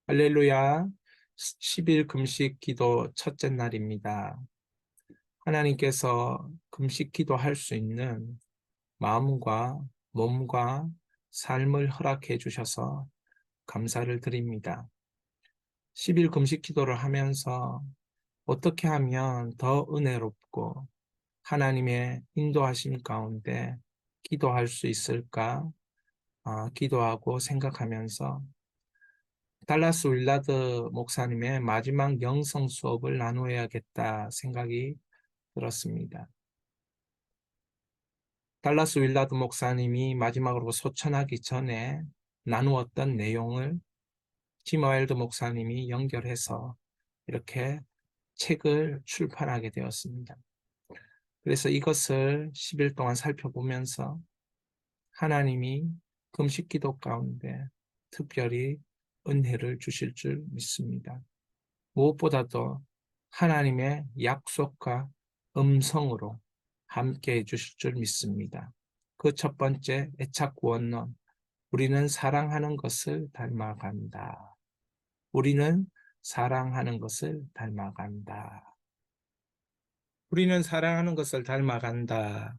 할렐루야. 10일 금식 기도 첫째 날입니다. 하나님께서 금식 기도할 수 있는 마음과 몸과 삶을 허락해 주셔서 감사를 드립니다. 10일 금식 기도를 하면서 어떻게 하면 더 은혜롭고 하나님의 인도하심 가운데 기도할 수 있을까? 기도하고 생각하면서 달라스 윌라드 목사님의 마지막 영성 수업을 나누어야겠다 생각이 들었습니다. 달라스 윌라드 목사님이 마지막으로 소천하기 전에 나누었던 내용을 짐 와일드 목사님이 연결해서 이렇게 책을 출판하게 되었습니다. 그래서 이것을 10일 동안 살펴보면서 하나님이 금식 기도 가운데 특별히 은혜를 주실 줄 믿습니다. 무엇보다도 하나님의 약속과 음성으로 함께 해주실 줄 믿습니다. 그 첫 번째 애착 구원론, 우리는 사랑하는 것을 닮아간다. 우리는 사랑하는 것을 닮아간다. 우리는 사랑하는 것을 닮아간다.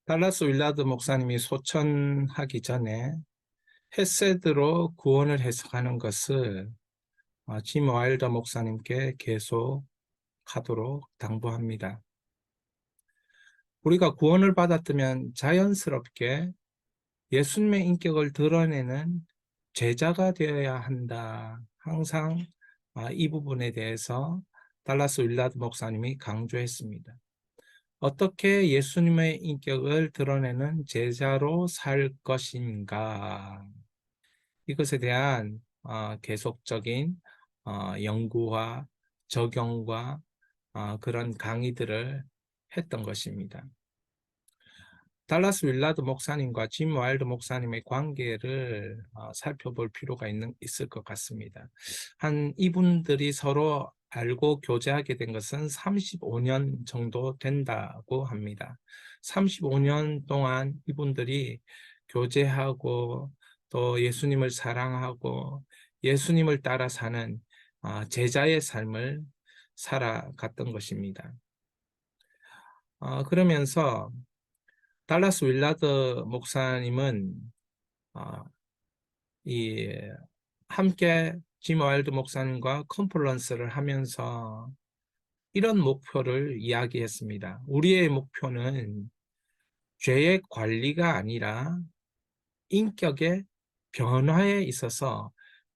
달라스 윌라드 목사님이 소천하기 전에 헤세드로 구원을 해석하는 것을 짐 와일더 목사님께 계속 하도록 당부합니다. 우리가 구원을 받았다면 자연스럽게 예수님의 인격을 드러내는 제자가 되어야 한다. 항상 이 부분에 대해서 달라스 윌라드 목사님이 강조했습니다. 어떻게 예수님의 인격을 드러내는 제자로 살 것인가? 이것에 대한 계속적인 연구와 적용과 그런 강의들을 했던 것입니다. 달라스 윌라드 목사님과 짐 와일드 목사님의 관계를 살펴볼 필요가 있을 것 같습니다. 이분들이 서로 알고 교제하게 된 것은 35년 정도 된다고 합니다. 35년 동안 이분들이 교제하고 또 예수님을 사랑하고 예수님을 따라 사는 제자의 삶을 살아갔던 것입니다. 그러면서 달라스 윌라드 목사님은 이 함께 짐 와일드 목사님과 컨퍼런스를 하면서 이런 목표를 이야기했습니다. 우리의 목표는 죄의 관리가 아니라 인격의 변화에 있어서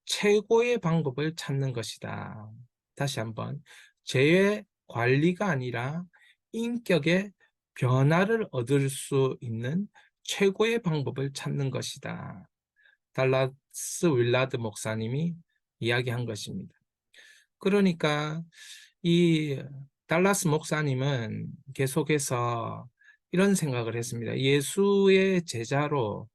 최고의 방법을 찾는 것이다. 다시 한번, 죄의 관리가 아니라 인격의 변화를 얻을 수 있는 최고의 방법을 찾는 것이다. 달라스 윌라드 목사님이 이야기한 것입니다. 그러니까 이 달라스 목사님은 계속해서 이런 생각을 했습니다. 예수의 제자로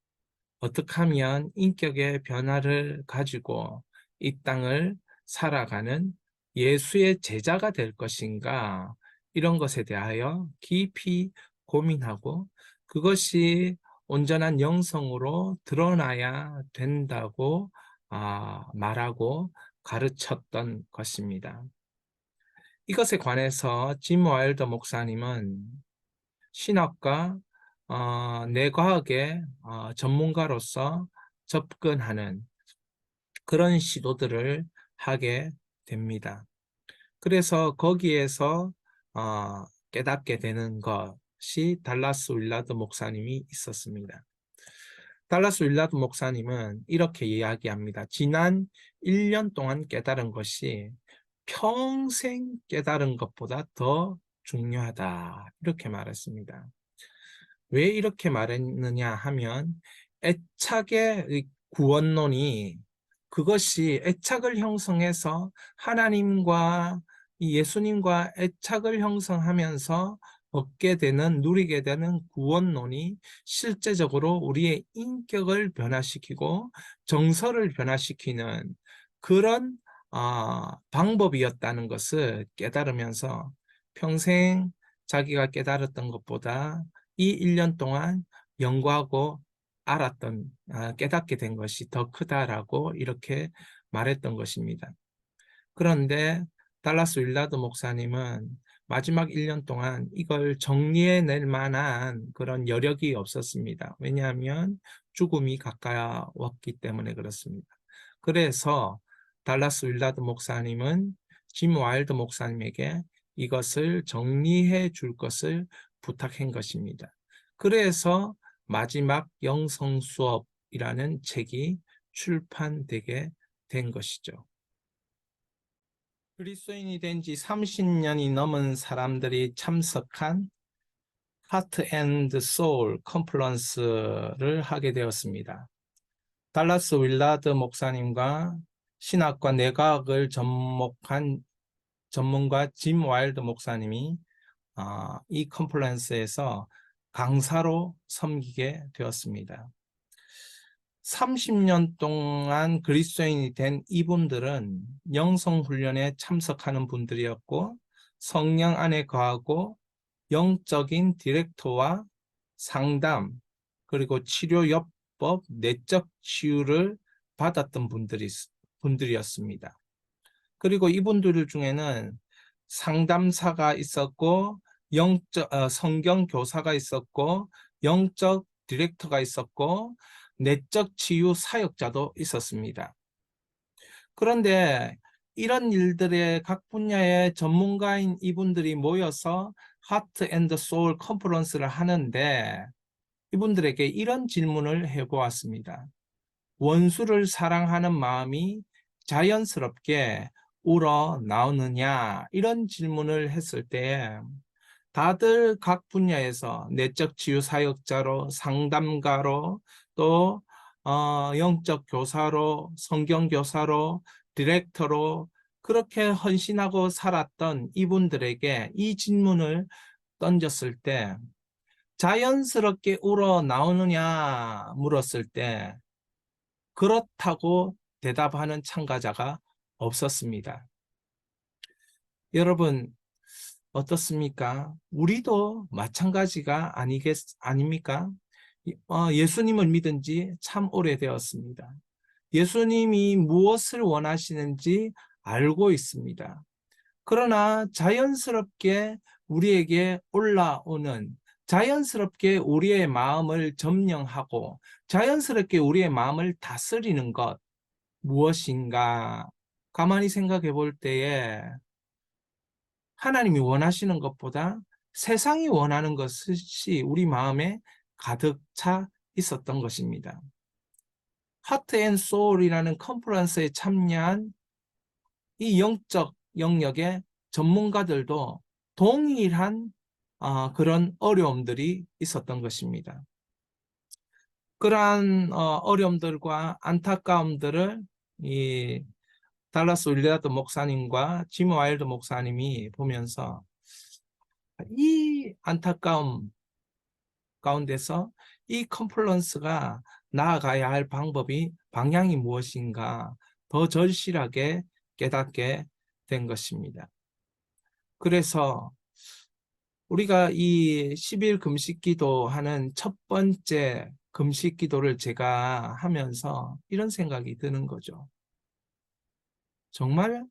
어떻게 하면 인격의 변화를 가지고 이 땅을 살아가는 예수의 제자가 될 것인가, 이런 것에 대하여 깊이 고민하고 그것이 온전한 영성으로 드러나야 된다고 말하고 가르쳤던 것입니다. 이것에 관해서 짐 와일더 목사님은 신학과 뇌과학의 전문가로서 접근하는 그런 시도들을 하게 됩니다. 그래서 거기에서 깨닫게 되는 것이 달라스 윌라드 목사님이 있었습니다. 달라스 윌라드 목사님은 이렇게 이야기합니다. 지난 1년 동안 깨달은 것이 평생 깨달은 것보다 더 중요하다, 이렇게 말했습니다. 왜 이렇게 말했느냐 하면 애착의 구원론이, 그것이 애착을 형성해서 하나님과 예수님과 애착을 형성하면서 얻게 되는, 누리게 되는 구원론이 실제적으로 우리의 인격을 변화시키고 정서를 변화시키는 그런 방법이었다는 것을 깨달으면서 평생 자기가 깨달았던 것보다 이 1년 동안 연구하고 알았던, 깨닫게 된 것이 더 크다라고 이렇게 말했던 것입니다. 그런데 달라스 윌라드 목사님은 마지막 1년 동안 이걸 정리해낼 만한 그런 여력이 없었습니다. 왜냐하면 죽음이 가까웠기 때문에 그렇습니다. 그래서 달라스 윌라드 목사님은 짐 와일드 목사님에게 이것을 정리해 줄 것을 부탁한 것입니다. 그래서 마지막 영성 수업이라는 책이 출판되게 된 것이죠. 그리스도인이 된 지 30년이 넘은 사람들이 참석한 하트 앤드 소울 컨퍼런스를 하게 되었습니다. 달라스 윌라드 목사님과 신학과 내과학을 접목한 전문가 짐 와일드 목사님이 이 컨퍼런스에서 강사로 섬기게 되었습니다. 30년 동안 그리스도인이 된 이분들은 영성훈련에 참석하는 분들이었고 성령 안에 거하고 영적인 디렉터와 상담 그리고 치료요법, 내적 치유를 받았던 분들이었습니다. 그리고 이분들 중에는 상담사가 있었고 성경 교사가 있었고 영적 디렉터가 있었고 내적 치유 사역자도 있었습니다. 그런데 이런 일들의 각 분야의 전문가인 이분들이 모여서 하트 앤드 소울 컨퍼런스를 하는데 이분들에게 이런 질문을 해보았습니다. 원수를 사랑하는 마음이 자연스럽게 우러나오느냐? 이런 질문을 했을 때 다들 각 분야에서 내적 치유 사역자로, 상담가로, 또 영적 교사로, 성경 교사로, 디렉터로 그렇게 헌신하고 살았던 이분들에게 이 질문을 던졌을 때 자연스럽게 우러나오느냐 물었을 때 그렇다고 대답하는 참가자가 없었습니다. 여러분 어떻습니까? 우리도 마찬가지가 아닙니까? 예수님을 믿은 지 참 오래되었습니다. 예수님이 무엇을 원하시는지 알고 있습니다. 그러나 자연스럽게 우리에게 올라오는 자연스럽게 우리의 마음을 점령하고 자연스럽게 우리의 마음을 다스리는 것 무엇인가? 가만히 생각해 볼 때에 하나님이 원하시는 것보다 세상이 원하는 것이 우리 마음에 가득 차 있었던 것입니다. 하트 앤 소울이라는 컨퍼런스에 참여한 이 영적 영역의 전문가들도 동일한 그런 어려움들이 있었던 것입니다. 그러한 어려움들과 안타까움들을 이 달라스 윌라드 목사님과 짐 와일드 목사님이 보면서 이 안타까움 가운데서 이 컨퍼런스가 나아가야 할 방향이 무엇인가 더 절실하게 깨닫게 된 것입니다. 그래서 우리가 이 10일 금식 기도하는 첫 번째 금식 기도를 제가 하면서 이런 생각이 드는 거죠. 정말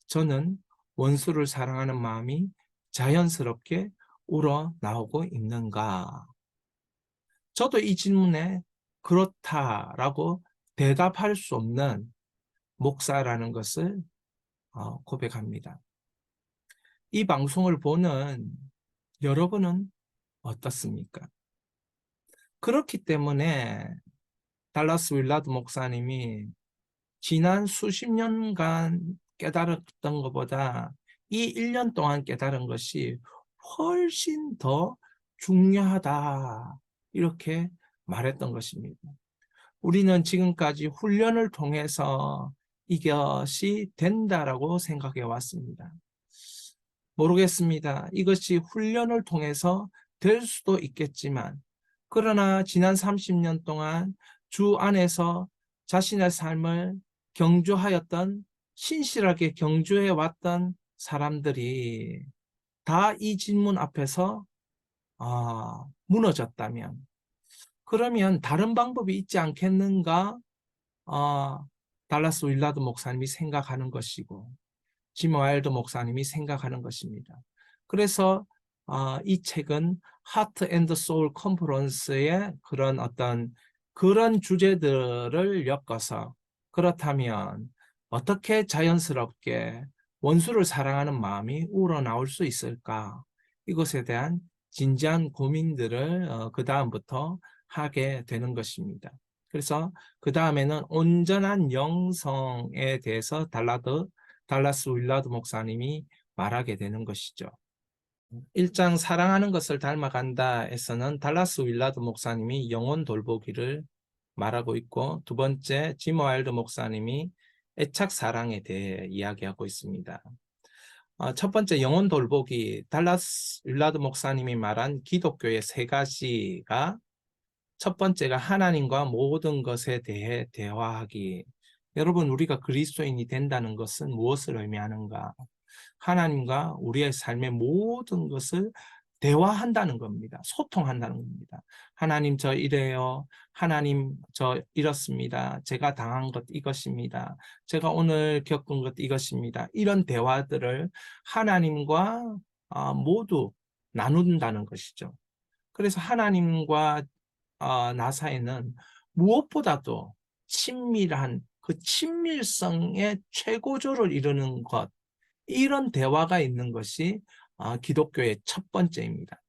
저는 원수를 사랑하는 마음이 자연스럽게 우러나오고 있는가? 저도 이 질문에 그렇다라고 대답할 수 없는 목사라는 것을 고백합니다. 이 방송을 보는 여러분은 어떻습니까? 그렇기 때문에 달라스 윌라드 목사님이 지난 수십 년간 깨달았던 것보다 이 1년 동안 깨달은 것이 훨씬 더 중요하다. 이렇게 말했던 것입니다. 우리는 지금까지 훈련을 통해서 이것이 된다라고 생각해 왔습니다. 모르겠습니다. 이것이 훈련을 통해서 될 수도 있겠지만 그러나 지난 30년 동안 주 안에서 자신의 삶을 경주하였던 신실하게 경주해 왔던 사람들이 다 이 질문 앞에서 무너졌다면 그러면 다른 방법이 있지 않겠는가 달라스 윌라드 목사님이 생각하는 것이고 짐 와일드 목사님이 생각하는 것입니다. 그래서 이 책은 하트 앤드 소울 컨퍼런스의 그런 주제들을 엮어서 그렇다면 어떻게 자연스럽게 원수를 사랑하는 마음이 우러나올 수 있을까? 이것에 대한 진지한 고민들을 그 다음부터 하게 되는 것입니다. 그래서 그 다음에는 온전한 영성에 대해서 달라스 윌라드 목사님이 말하게 되는 것이죠. 1장 사랑하는 것을 닮아간다에서는 달라스 윌라드 목사님이 영혼 돌보기를 말하고 있고, 두 번째 짐 와일드 목사님이 애착 사랑에 대해 이야기하고 있습니다. 첫 번째 영혼 돌보기, 달라스 윌라드 목사님이 말한 기독교의 세 가지가, 첫 번째가 하나님과 모든 것에 대해 대화하기. 여러분, 우리가 그리스도인이 된다는 것은 무엇을 의미하는가? 하나님과 우리의 삶의 모든 것을 대화한다는 겁니다. 소통한다는 겁니다. 하나님, 저 이래요. 하나님, 저 이렇습니다. 제가 당한 것 이것입니다. 제가 오늘 겪은 것 이것입니다. 이런 대화들을 하나님과 모두 나눈다는 것이죠. 그래서 하나님과 나 사이는 무엇보다도 친밀한 그 친밀성의 최고조를 이루는 것, 이런 대화가 있는 것이 기독교의 첫 번째입니다.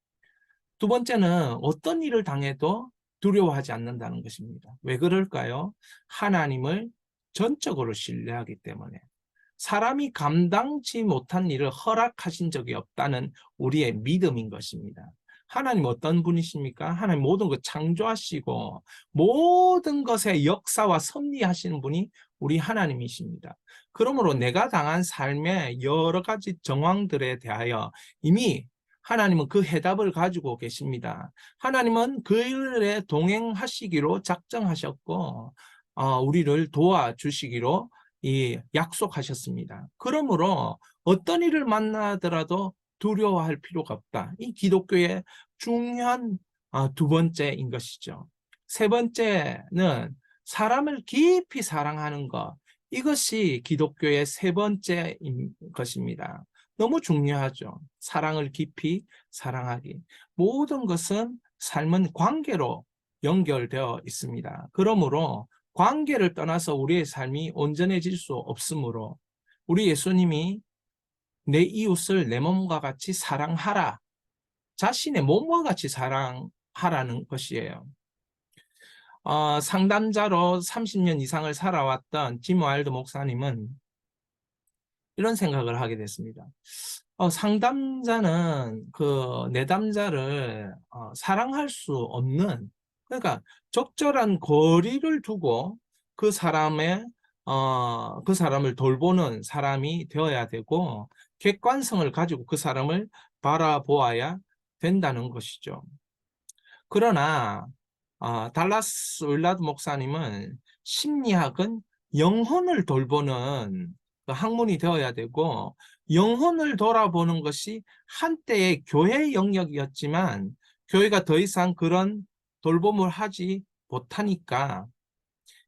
두 번째는 어떤 일을 당해도 두려워하지 않는다는 것입니다. 왜 그럴까요? 하나님을 전적으로 신뢰하기 때문에. 사람이 감당치 못한 일을 허락하신 적이 없다는 우리의 믿음인 것입니다. 하나님 어떤 분이십니까? 하나님 모든 것 창조하시고 모든 것의 역사와 섭리하시는 분이 우리 하나님이십니다. 그러므로 내가 당한 삶의 여러 가지 정황들에 대하여 이미 하나님은 그 해답을 가지고 계십니다. 하나님은 그 일에 동행하시기로 작정하셨고 우리를 도와주시기로 약속하셨습니다. 그러므로 어떤 일을 만나더라도 두려워할 필요가 없다. 이 기독교의 중요한 두 번째인 것이죠. 세 번째는 사람을 깊이 사랑하는 것. 이것이 기독교의 세 번째인 것입니다. 너무 중요하죠. 사랑을 깊이 사랑하기. 모든 것은 삶은 관계로 연결되어 있습니다. 그러므로 관계를 떠나서 우리의 삶이 온전해질 수 없으므로 우리 예수님이 내 이웃을 내 몸과 같이 사랑하라. 자신의 몸과 같이 사랑하라는 것이에요. 상담자로 30년 이상을 살아왔던 짐 와일드 목사님은 이런 생각을 하게 됐습니다. 상담자는 그 내담자를 사랑할 수 없는, 그러니까 적절한 거리를 두고 그 그 사람을 돌보는 사람이 되어야 되고 객관성을 가지고 그 사람을 바라보아야 된다는 것이죠. 그러나 달라스 윌라드 목사님은 심리학은 영혼을 돌보는 그 학문이 되어야 되고 영혼을 돌아보는 것이 한때의 교회 영역이었지만 교회가 더 이상 그런 돌봄을 하지 못하니까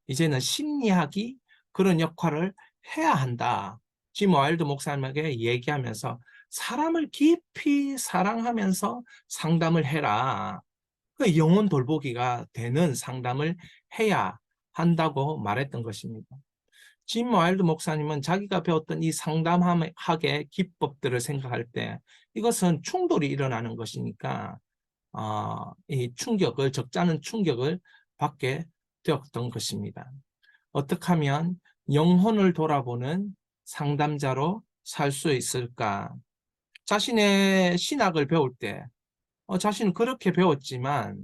이제는 심리학이 그런 역할을 해야 한다. 짐 와일드 목사님에게 얘기하면서 사람을 깊이 사랑하면서 상담을 해라. 그 영혼 돌보기가 되는 상담을 해야 한다고 말했던 것입니다. 짐 와일드 목사님은 자기가 배웠던 이 상담학의 기법들을 생각할 때 이것은 충돌이 일어나는 것이니까 이 적잖은 충격을 받게 되었던 것입니다. 어떻게 하면 영혼을 돌아보는 상담자로 살 수 있을까? 자신의 신학을 배울 때 자신은 그렇게 배웠지만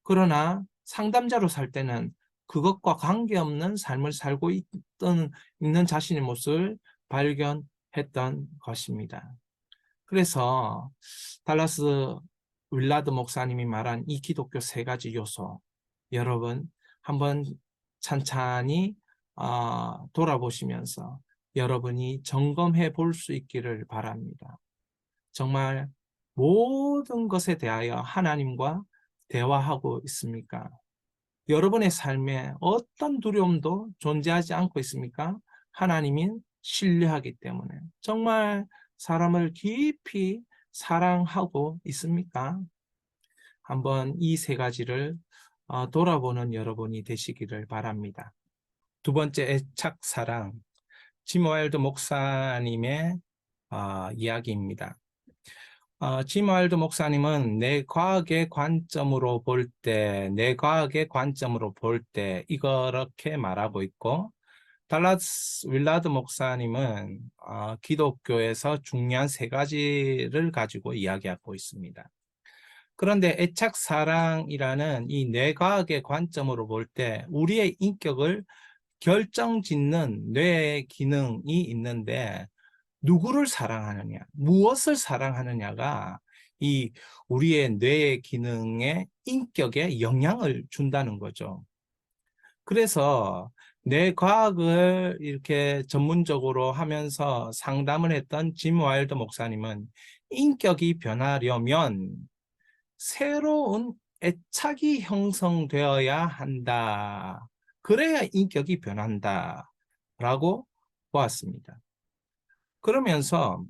그러나 상담자로 살 때는 그것과 관계없는 삶을 살고 있는 자신의 모습을 발견했던 것입니다. 그래서 달라스 윌라드 목사님이 말한 이 기독교 세 가지 요소, 여러분 한번 찬찬히 돌아보시면서 여러분이 점검해 볼 수 있기를 바랍니다. 정말 모든 것에 대하여 하나님과 대화하고 있습니까? 여러분의 삶에 어떤 두려움도 존재하지 않고 있습니까? 하나님이 신뢰하기 때문에. 정말 사람을 깊이 사랑하고 있습니까? 한번 이 세 가지를 돌아보는 여러분이 되시기를 바랍니다. 두 번째, 애착 사랑. 짐 와일드 목사님의 이야기입니다. 짐 와일드 목사님은 내 과학의 관점으로 볼 때 이렇게 말하고 있고, 달라스 윌라드 목사님은 기독교에서 중요한 세 가지를 가지고 이야기하고 있습니다. 그런데 애착 사랑이라는 이 뇌과학의 관점으로 볼 때 우리의 인격을 결정짓는 뇌의 기능이 있는데, 누구를 사랑하느냐, 무엇을 사랑하느냐가 이 우리의 뇌의 기능에, 인격에 영향을 준다는 거죠. 그래서 뇌과학을 이렇게 전문적으로 하면서 상담을 했던 짐 와일드 목사님은 인격이 변하려면 새로운 애착이 형성되어야 한다. 그래야 인격이 변한다. 라고 보았습니다. 그러면서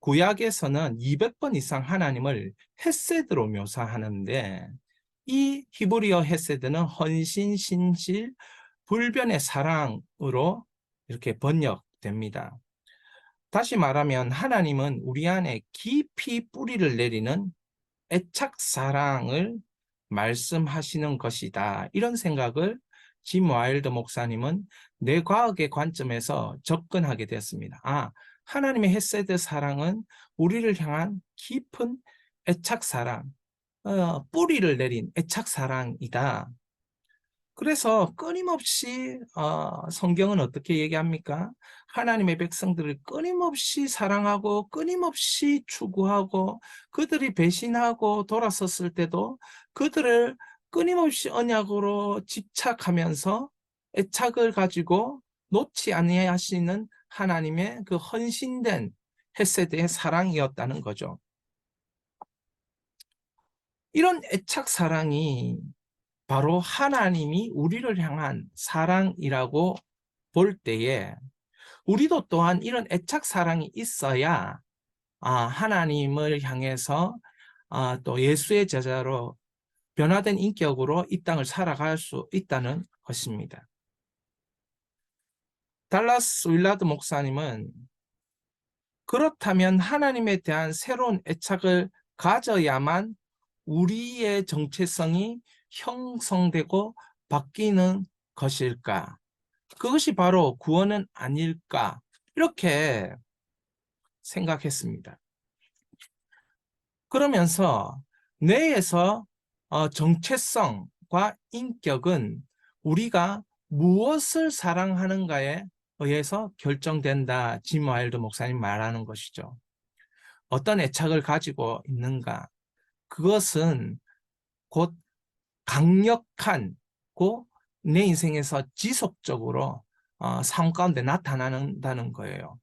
구약에서는 200번 이상 하나님을 헤세드로 묘사하는데, 이 히브리어 헤세드는 헌신, 신실, 불변의 사랑으로 이렇게 번역됩니다. 다시 말하면 하나님은 우리 안에 깊이 뿌리를 내리는 애착 사랑을 말씀하시는 것이다. 이런 생각을 짐 와일드 목사님은 뇌과학의 관점에서 접근하게 되었습니다. 하나님의 헤세드 사랑은 우리를 향한 깊은 애착 사랑, 뿌리를 내린 애착 사랑이다. 그래서 끊임없이 성경은 어떻게 얘기합니까? 하나님의 백성들을 끊임없이 사랑하고 끊임없이 추구하고, 그들이 배신하고 돌아섰을 때도 그들을 끊임없이 언약으로 집착하면서 애착을 가지고 놓지 아니하시는 하나님의 그 헌신된 헤세드의 사랑이었다는 거죠. 이런 애착 사랑이 바로 하나님이 우리를 향한 사랑이라고 볼 때에, 우리도 또한 이런 애착 사랑이 있어야 하나님을 향해서 또 예수의 제자로 변화된 인격으로 이 땅을 살아갈 수 있다는 것입니다. 달라스 윌라드 목사님은 그렇다면 하나님에 대한 새로운 애착을 가져야만 우리의 정체성이 형성되고 바뀌는 것일까? 그것이 바로 구원은 아닐까? 이렇게 생각했습니다. 그러면서 뇌에서 정체성과 인격은 우리가 무엇을 사랑하는가에 의해서 결정된다. 짐 와일드 목사님 말하는 것이죠. 어떤 애착을 가지고 있는가? 그것은 곧 강력한 내 인생에서 지속적으로 삶 가운데 나타난다는 거예요.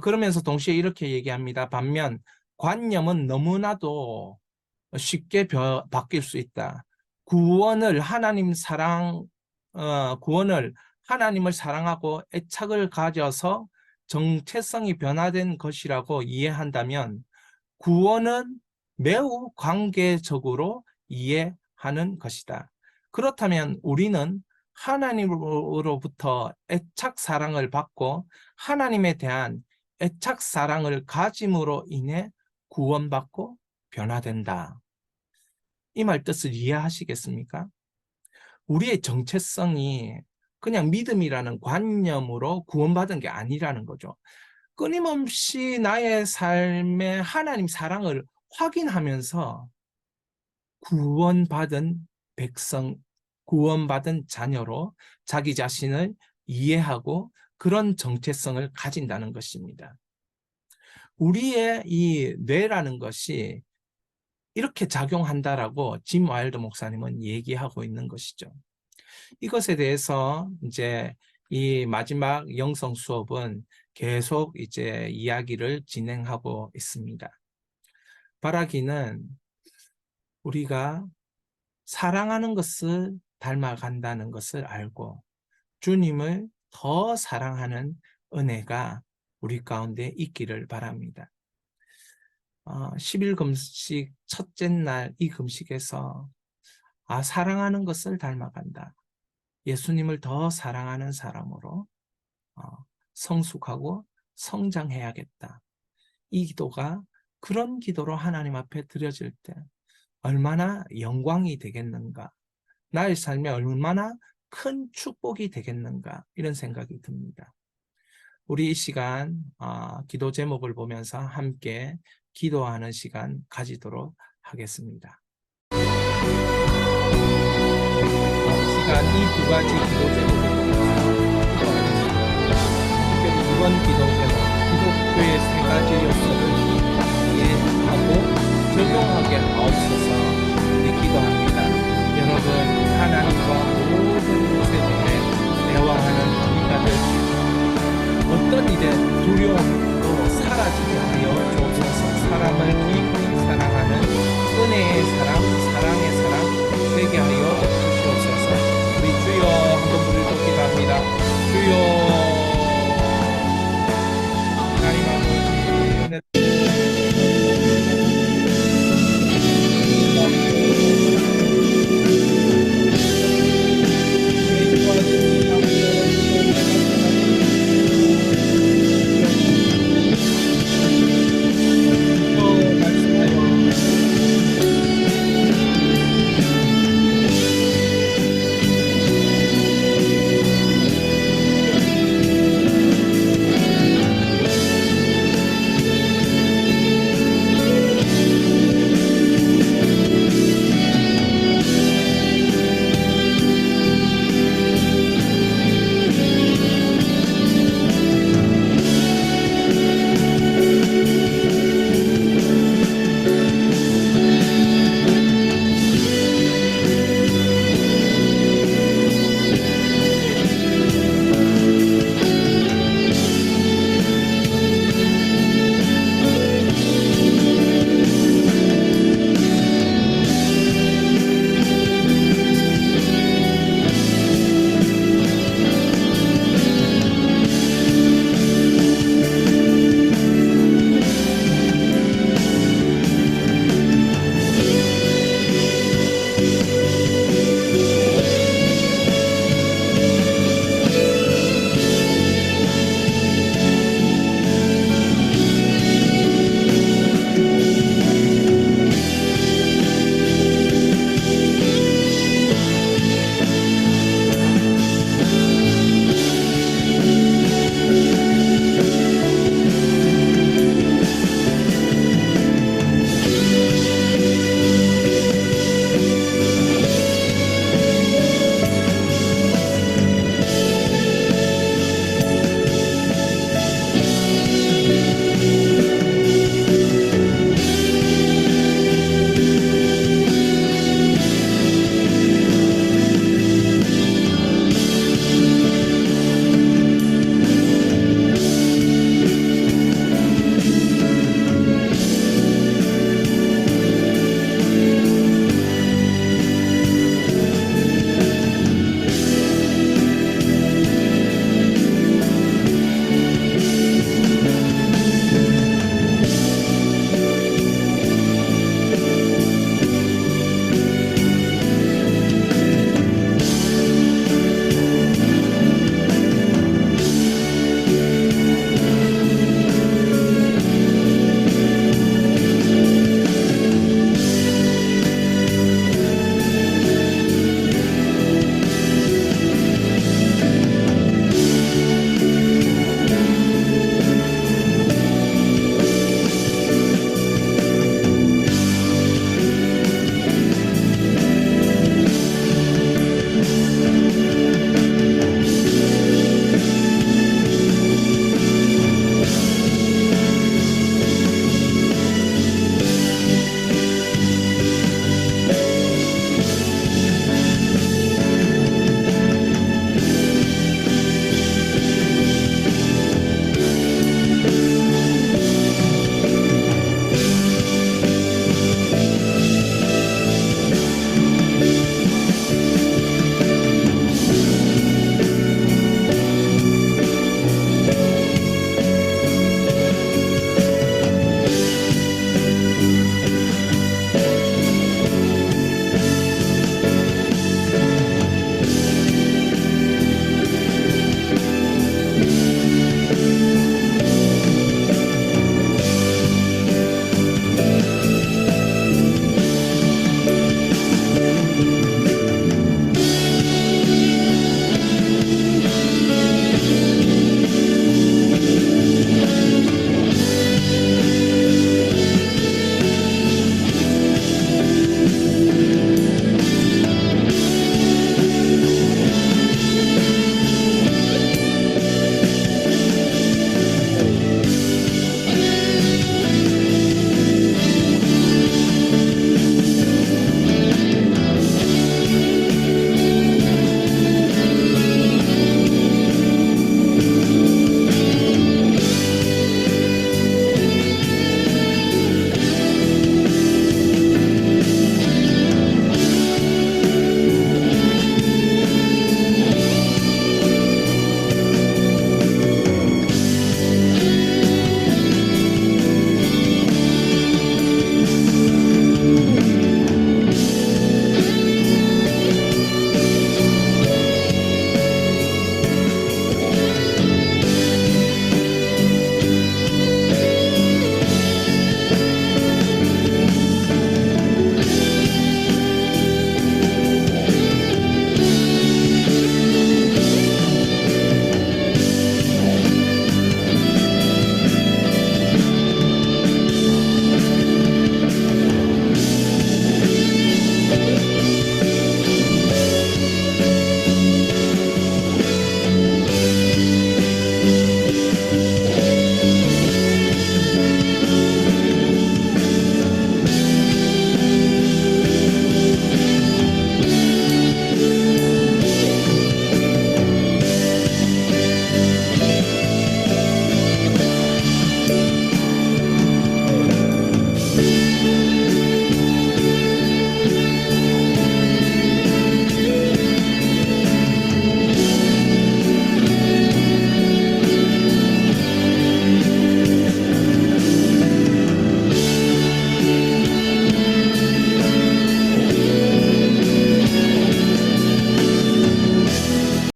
그러면서 동시에 이렇게 얘기합니다. 반면 관념은 너무나도 쉽게 바뀔 수 있다. 구원을 하나님을 사랑하고 애착을 가져서 정체성이 변화된 것이라고 이해한다면, 구원은 매우 관계적으로 이해하는 것이다. 그렇다면 우리는 하나님으로부터 애착 사랑을 받고 하나님에 대한 애착 사랑을 가짐으로 인해 구원받고 변화된다. 이 말 뜻을 이해하시겠습니까? 우리의 정체성이 그냥 믿음이라는 관념으로 구원받은 게 아니라는 거죠. 끊임없이 나의 삶에 하나님 사랑을 확인하면서 구원받은 백성, 구원받은 자녀로 자기 자신을 이해하고 그런 정체성을 가진다는 것입니다. 우리의 이 뇌라는 것이 이렇게 작용한다라고 짐 와일드 목사님은 얘기하고 있는 것이죠. 이것에 대해서 이제 이 마지막 영성 수업은 계속 이제 이야기를 진행하고 있습니다. 바라기는 우리가 사랑하는 것을 닮아간다는 것을 알고 주님을 더 사랑하는 은혜가 우리 가운데 있기를 바랍니다. 10일 금식 첫째 날 이 금식에서 사랑하는 것을 닮아간다. 예수님을 더 사랑하는 사람으로 성숙하고 성장해야겠다. 이 기도가 그런 기도로 하나님 앞에 드려질 때 얼마나 영광이 되겠는가, 나의 삶에 얼마나 큰 축복이 되겠는가, 이런 생각이 듭니다. 우리 이 시간 기도 제목을 보면서 함께 기도하는 시간 가지도록 하겠습니다. 시간 이 두 가지 기도 제목을 보면서 기도하겠습니다. 특별히 이번 기도 제목, 기독교의 세 가지 요소를 이해하고 적용하게 하옵소서. 우리 기도합니다. 여러분, 하나님과 모든 것에 대해 대화하는 우리가 될 수 있습니다. 어떤 일에 두려움도 사라지게 하여 주옵소서. 사람을 깊이 사랑하는 은혜의 사랑, 사랑의 사랑 되게 하여